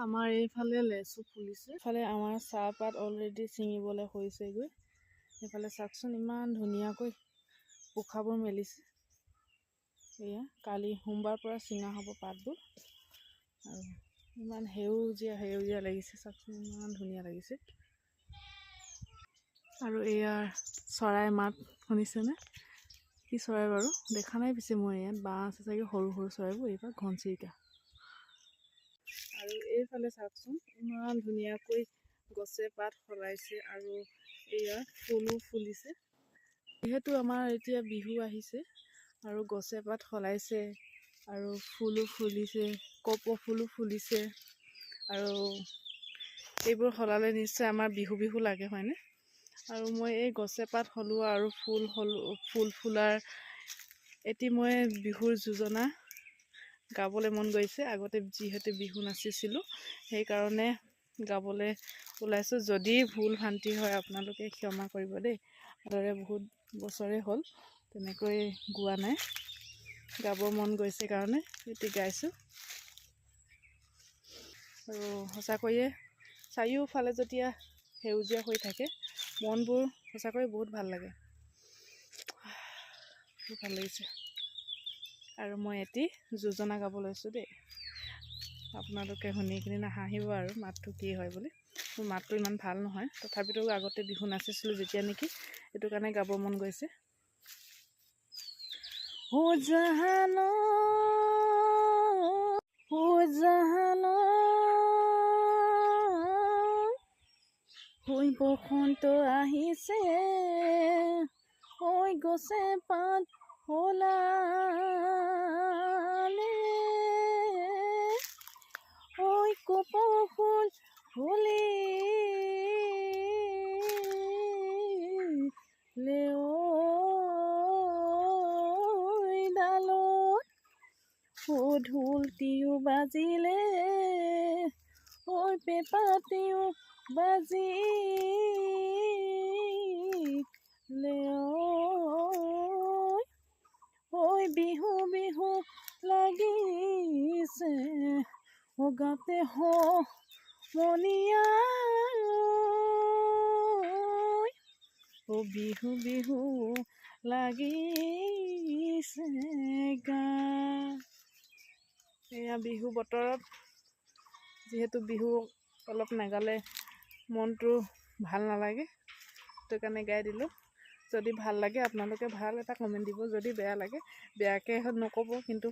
আমাৰ এইফালে লেচু ফুলিছে। এইফালে আমাৰ চাহপাত অলৰেডি ছিঙিবলৈ হৈছেগৈ। এইফালে চাওকচোন ইমান ধুনীয়াকৈ পোখাবোৰ মেলিছে। এয়া কালি সোমবাৰ পৰা ছিঙা হ'ব পাতবোৰ। আৰু ইমান সেউজীয়া সেউজীয়া লাগিছে, চাওকচোন ইমান ধুনীয়া লাগিছে। আৰু এয়াৰ চৰাই মাত শুনিছেনে? কি চৰাই বাৰু দেখা নাই, পিছে মই ইয়াত বাঁহ আছে চাগে, সৰু সৰু চৰাইবোৰ। এইবাৰ ঘনচিৰিকা। আৰু এইফালে চাওকচোন ইমান ধুনীয়াকৈ গছে পাত সলাইছে আৰু এয়া ফুলো ফুলিছে। যিহেতু আমাৰ এতিয়া বিহু আহিছে আৰু গছে পাত সলাইছে আৰু ফুলো ফুলিছে, কপৌ ফুলিছে। আৰু এইবোৰ সলালে নিশ্চয় আমাৰ বিহু বিহু লাগে, হয়নে? আৰু মই এই গছে পাত সলোৱা আৰু ফুল ফুলাৰ এটি মই বিহুৰ যোজনা গাবলৈ মন গৈছে। আগতে যিহেতু বিহু নাচিছিলোঁ, সেইকাৰণে গাবলৈ ওলাইছোঁ। যদি ভুল ভ্ৰান্তি হয় আপোনালোকে ক্ষমা কৰিব দেই। দৰে বহুত বছৰে হ'ল তেনেকৈ গোৱা নাই, গাব মন গৈছে কাৰণে এটি গাইছোঁ। আৰু সঁচাকৈয়ে চাৰিওফালে যেতিয়া সেউজীয়া হৈ থাকে, মনবোৰ সঁচাকৈয়ে বহুত ভাল লাগে, বহুত ভাল লাগিছে। আৰু মই এটি যোজনা গাব লৈছোঁ দেই। আপোনালোকে শুনি কিনে নাহাঁহিব আৰু মাতটো কি হয় বুলি। মোৰ মাতটো ইমান ভাল নহয়, তথাপিতো আগতে বিহু নাচিছিলোঁ যেতিয়া নেকি, সেইটো কাৰণে গাব মন গৈছে। ও জাহানো ও জাহানো হৈ বসন্ত আহিছে, ঐ গছে পাত সলালে, ঐ কপৌ ফুল ফুলিলে, ঐ ডালত ঢোল তিও বাজিলে, ঐ পেঁপাতিও বাজিলে, ঐ বিহু বিহু লাগিছে, গাতে সমনীয়া, বিহু বিহু লাগিছে গা। এয়া বিহু বতৰত যিহেতু বিহু অলপ নাগালে মনটো ভাল নালাগে, সেইটো কাৰণে গাই দিলোঁ। যদি ভাল লাগে আপোনালোকে ভাল এটা কমেণ্ট দিব, যদি বেয়া লাগে বেয়াকৈ নক'ব, কিন্তু